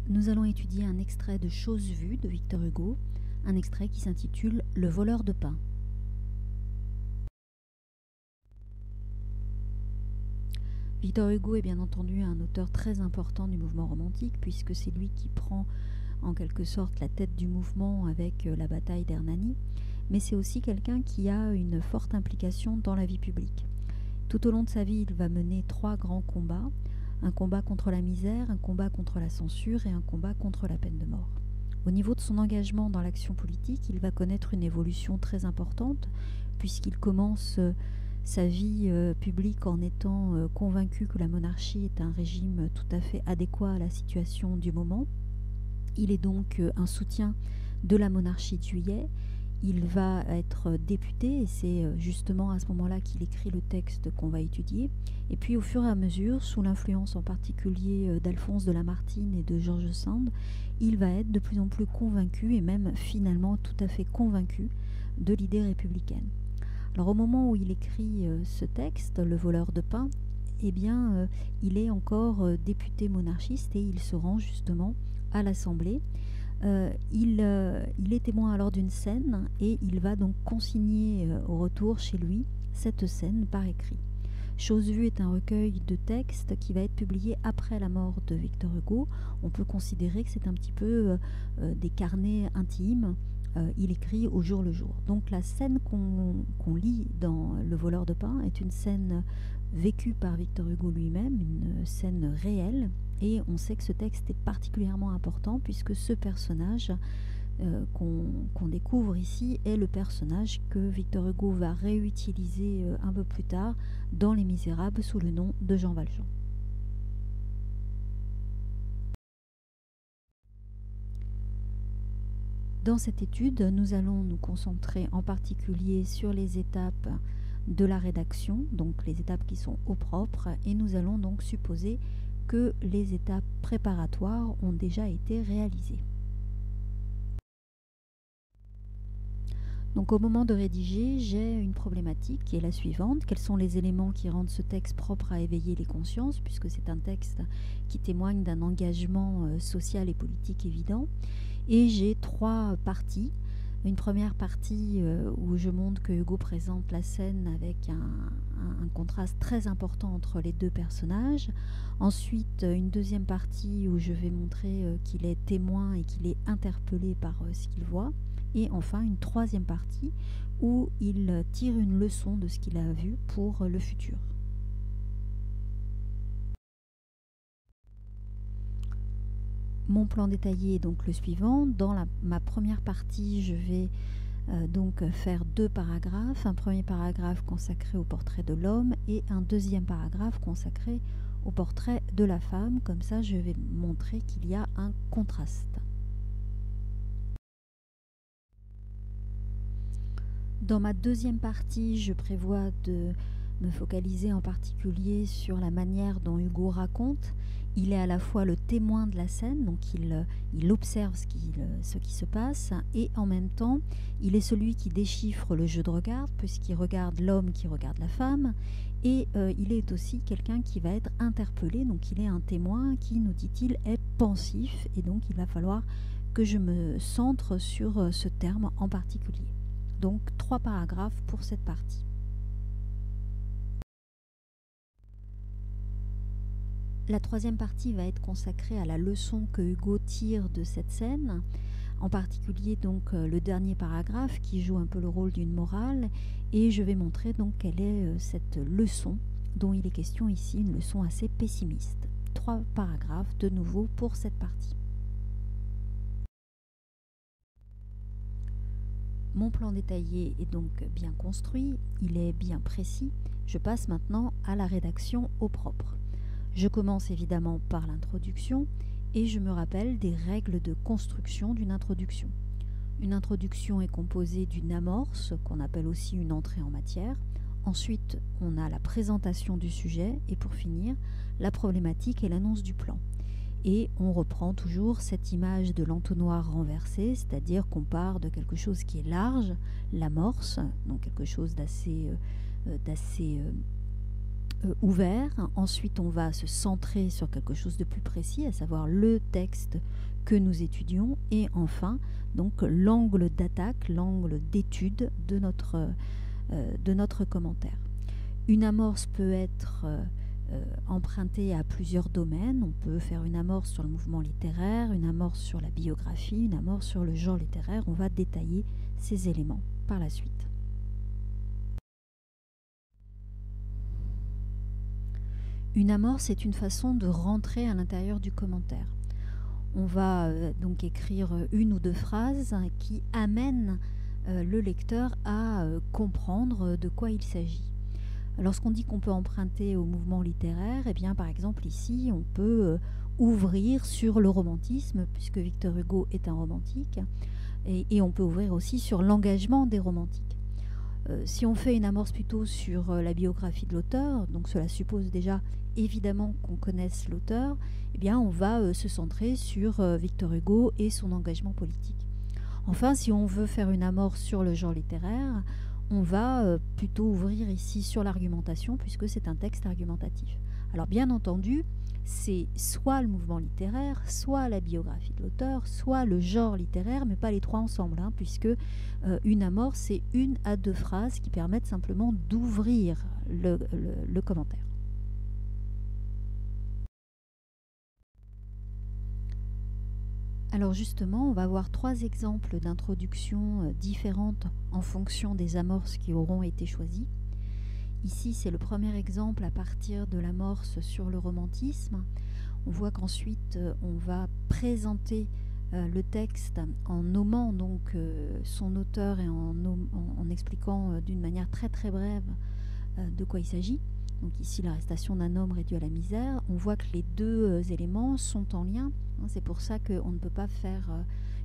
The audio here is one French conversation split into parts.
nous allons étudier un extrait de Choses vues de Victor Hugo, un extrait qui s'intitule Le voleur de pain. Victor Hugo est bien entendu un auteur très important du mouvement romantique, puisque c'est lui qui prend en quelque sorte la tête du mouvement avec la bataille d'Hernani, mais c'est aussi quelqu'un qui a une forte implication dans la vie publique. Tout au long de sa vie, il va mener 3 grands combats: un combat contre la misère, un combat contre la censure et un combat contre la peine de mort. Au niveau de son engagement dans l'action politique, il va connaître une évolution très importante, puisqu'il commence sa vie publique en étant convaincu que la monarchie est un régime tout à fait adéquat à la situation du moment. Il est donc un soutien de la monarchie de Juillet. Il va être député et c'est justement à ce moment-là qu'il écrit le texte qu'on va étudier. Et puis au fur et à mesure, sous l'influence en particulier d'Alphonse de Lamartine et de George Sand, il va être de plus en plus convaincu et même finalement tout à fait convaincu de l'idée républicaine. Alors au moment où il écrit ce texte, Le voleur de pain, eh bien il est encore député monarchiste et il se rend justement à l'Assemblée. Il est témoin alors d'une scène et il va donc consigner au retour chez lui cette scène par écrit. Chose vue est un recueil de textes qui va être publié après la mort de Victor Hugo. On peut considérer que c'est un petit peu des carnets intimes. Il écrit au jour le jour. Donc la scène qu'on lit dans Le voleur de pain est une scène vécue par Victor Hugo lui-même, une scène réelle. Et on sait que ce texte est particulièrement important puisque ce personnage qu'on découvre ici est le personnage que Victor Hugo va réutiliser un peu plus tard dans Les Misérables sous le nom de Jean Valjean. Dans cette étude, nous allons nous concentrer en particulier sur les étapes de la rédaction, donc les étapes qui sont au propre, et nous allons donc supposer que les étapes préparatoires ont déjà été réalisées. Donc au moment de rédiger, j'ai une problématique qui est la suivante. Quels sont les éléments qui rendent ce texte propre à éveiller les consciences, puisque c'est un texte qui témoigne d'un engagement social et politique évident. Et j'ai 3 parties. Une première partie où je montre que Hugo présente la scène avec un contraste très important entre les 2 personnages. Ensuite, une deuxième partie où je vais montrer qu'il est témoin et qu'il est interpellé par ce qu'il voit. Et enfin, une troisième partie où il tire une leçon de ce qu'il a vu pour le futur. Mon plan détaillé est donc le suivant. Dans ma première partie, je vais donc faire 2 paragraphes. Un premier paragraphe consacré au portrait de l'homme et un deuxième paragraphe consacré au portrait de la femme. Comme ça, je vais montrer qu'il y a un contraste. Dans ma deuxième partie, je prévois de me focaliser en particulier sur la manière dont Hugo raconte. Il est à la fois le témoin de la scène, donc il observe ce qui se passe, et en même temps, il est celui qui déchiffre le jeu de regard, puisqu'il regarde l'homme qui regarde la femme, et il est aussi quelqu'un qui va être interpellé, donc il est un témoin qui, nous dit-il, est pensif, et donc il va falloir que je me centre sur ce terme en particulier. Donc 3 paragraphes pour cette partie. La troisième partie va être consacrée à la leçon que Hugo tire de cette scène, en particulier donc le dernier paragraphe qui joue un peu le rôle d'une morale, et je vais montrer donc quelle est cette leçon dont il est question ici, une leçon assez pessimiste. 3 paragraphes de nouveau pour cette partie. Mon plan détaillé est donc bien construit, il est bien précis. Je passe maintenant à la rédaction au propre. Je commence évidemment par l'introduction et je me rappelle des règles de construction d'une introduction. Une introduction est composée d'une amorce, qu'on appelle aussi une entrée en matière. Ensuite, on a la présentation du sujet et pour finir, la problématique et l'annonce du plan. Et on reprend toujours cette image de l'entonnoir renversé, c'est-à-dire qu'on part de quelque chose qui est large, l'amorce, donc quelque chose d'assez ouvert. Ensuite, on va se centrer sur quelque chose de plus précis, à savoir le texte que nous étudions. Et enfin, donc l'angle d'attaque, l'angle d'étude de notre commentaire. Une amorce peut être empruntée à plusieurs domaines. On peut faire une amorce sur le mouvement littéraire, une amorce sur la biographie, une amorce sur le genre littéraire. On va détailler ces éléments par la suite. Une amorce est une façon de rentrer à l'intérieur du commentaire. On va donc écrire une ou deux phrases qui amènent le lecteur à comprendre de quoi il s'agit. Lorsqu'on dit qu'on peut emprunter au mouvement littéraire, eh bien, par exemple ici, on peut ouvrir sur le romantisme, puisque Victor Hugo est un romantique, et on peut ouvrir aussi sur l'engagement des romantiques. Si on fait une amorce plutôt sur la biographie de l'auteur, donc cela suppose déjà évidemment qu'on connaisse l'auteur, eh bien on va se centrer sur Victor Hugo et son engagement politique. Enfin, si on veut faire une amorce sur le genre littéraire, on va plutôt ouvrir ici sur l'argumentation, puisque c'est un texte argumentatif. Alors bien entendu, c'est soit le mouvement littéraire, soit la biographie de l'auteur, soit le genre littéraire, mais pas les trois ensemble, puisque une amorce, c'est une à deux phrases qui permettent simplement d'ouvrir le commentaire. Alors justement, on va voir trois exemples d'introductions différentes en fonction des amorces qui auront été choisies. Ici, c'est le premier exemple à partir de l'amorce sur le romantisme. On voit qu'ensuite, on va présenter le texte en nommant donc son auteur et en expliquant d'une manière très très brève de quoi il s'agit. Donc ici, l'arrestation d'un homme réduit à la misère. On voit que les deux éléments sont en lien. C'est pour ça qu'on ne peut pas faire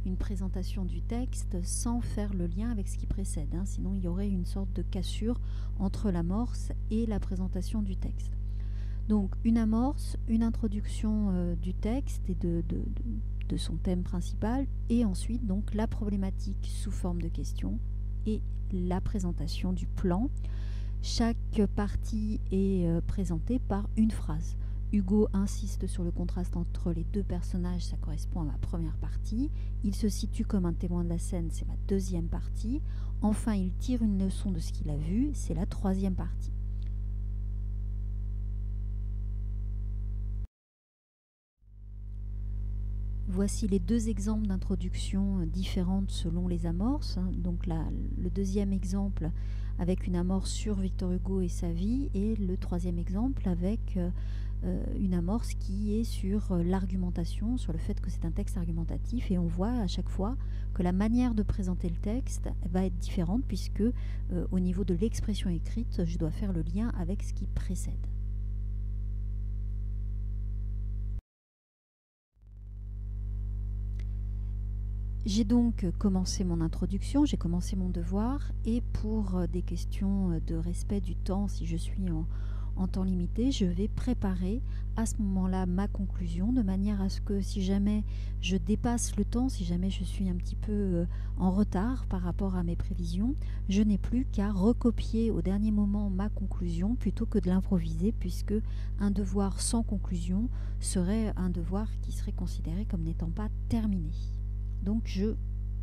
une présentation du texte sans faire le lien avec ce qui précède. Sinon, il y aurait une sorte de cassure entre l'amorce et la présentation du texte. Donc, une amorce, une introduction du texte et de son thème principal, et ensuite donc la problématique sous forme de question et la présentation du plan. Chaque partie est présentée par une phrase. Hugo insiste sur le contraste entre les deux personnages, ça correspond à ma première partie. Il se situe comme un témoin de la scène, c'est ma deuxième partie. Enfin, il tire une leçon de ce qu'il a vu, c'est la troisième partie. Voici les deux exemples d'introduction différentes selon les amorces. Donc le deuxième exemple avec une amorce sur Victor Hugo et sa vie, et le troisième exemple avec une amorce qui est sur l'argumentation, sur le fait que c'est un texte argumentatif, et on voit à chaque fois que la manière de présenter le texte va être différente, puisque au niveau de l'expression écrite, je dois faire le lien avec ce qui précède. J'ai donc commencé mon introduction, j'ai commencé mon devoir, et pour des questions de respect du temps, si je suis en temps limité, je vais préparer à ce moment-là ma conclusion, de manière à ce que si jamais je dépasse le temps, si jamais je suis un petit peu en retard par rapport à mes prévisions, je n'ai plus qu'à recopier au dernier moment ma conclusion plutôt que de l'improviser, puisque un devoir sans conclusion serait un devoir qui serait considéré comme n'étant pas terminé. Donc je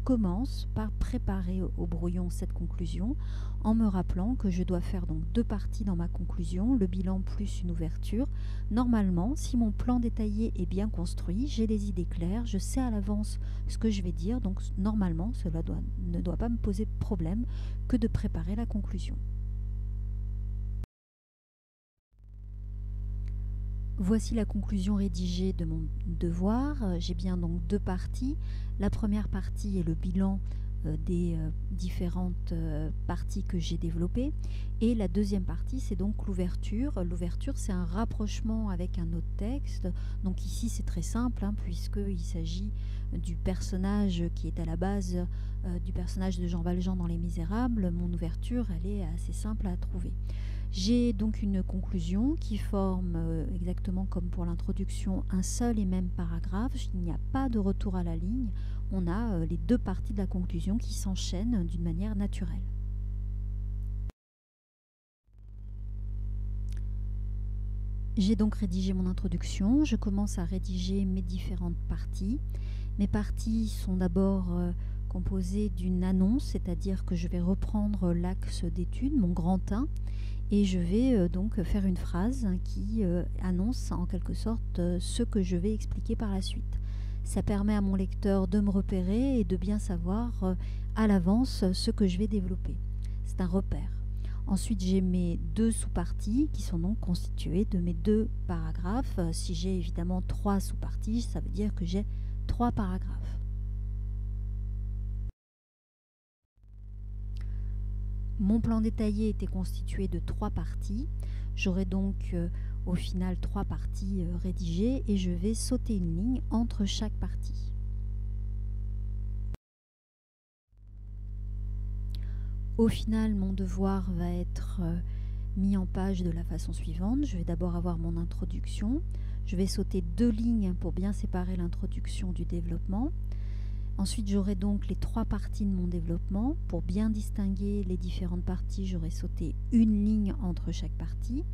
commence par préparer au brouillon cette conclusion en me rappelant que je dois faire donc deux parties dans ma conclusion, le bilan plus une ouverture. Normalement, si mon plan détaillé est bien construit, j'ai les idées claires, je sais à l'avance ce que je vais dire, donc normalement cela ne doit pas me poser problème que de préparer la conclusion. Voici la conclusion rédigée de mon devoir. J'ai bien donc deux parties. La première partie est le bilan des différentes parties que j'ai développées. Et la deuxième partie, c'est donc l'ouverture. L'ouverture, c'est un rapprochement avec un autre texte. Donc ici, c'est très simple, puisqu'il s'agit du personnage qui est à la base du personnage de Jean Valjean dans Les Misérables. Mon ouverture, elle est assez simple à trouver. J'ai donc une conclusion qui forme, exactement comme pour l'introduction, un seul et même paragraphe. Il n'y a pas de retour à la ligne. On a les deux parties de la conclusion qui s'enchaînent d'une manière naturelle. J'ai donc rédigé mon introduction, je commence à rédiger mes différentes parties. Mes parties sont d'abord composées d'une annonce, c'est-à-dire que je vais reprendre l'axe d'étude, mon grand 1, et je vais donc faire une phrase qui annonce en quelque sorte ce que je vais expliquer par la suite. Ça permet à mon lecteur de me repérer et de bien savoir à l'avance ce que je vais développer. C'est un repère. Ensuite, j'ai mes 2 sous-parties qui sont donc constituées de mes 2 paragraphes. Si j'ai évidemment 3 sous-parties, ça veut dire que j'ai 3 paragraphes. Mon plan détaillé était constitué de 3 parties. J'aurai donc au final 3 parties rédigées et je vais sauter une ligne entre chaque partie. Au final, mon devoir va être mis en page de la façon suivante. Je vais d'abord avoir mon introduction. Je vais sauter 2 lignes pour bien séparer l'introduction du développement. Ensuite, j'aurai donc les 3 parties de mon développement. Pour bien distinguer les différentes parties, j'aurai sauté une ligne entre chaque partie.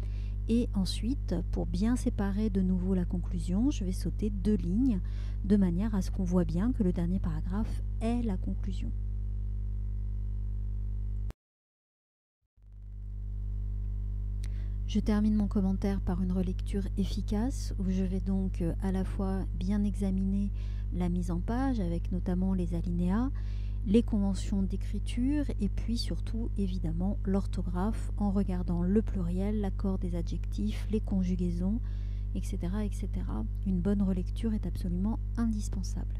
Et ensuite, pour bien séparer de nouveau la conclusion, je vais sauter 2 lignes de manière à ce qu'on voit bien que le dernier paragraphe est la conclusion. Je termine mon commentaire par une relecture efficace où je vais donc à la fois bien examiner la mise en page avec notamment les alinéas, les conventions d'écriture et puis surtout évidemment l'orthographe en regardant le pluriel, l'accord des adjectifs, les conjugaisons, etc., etc. Une bonne relecture est absolument indispensable.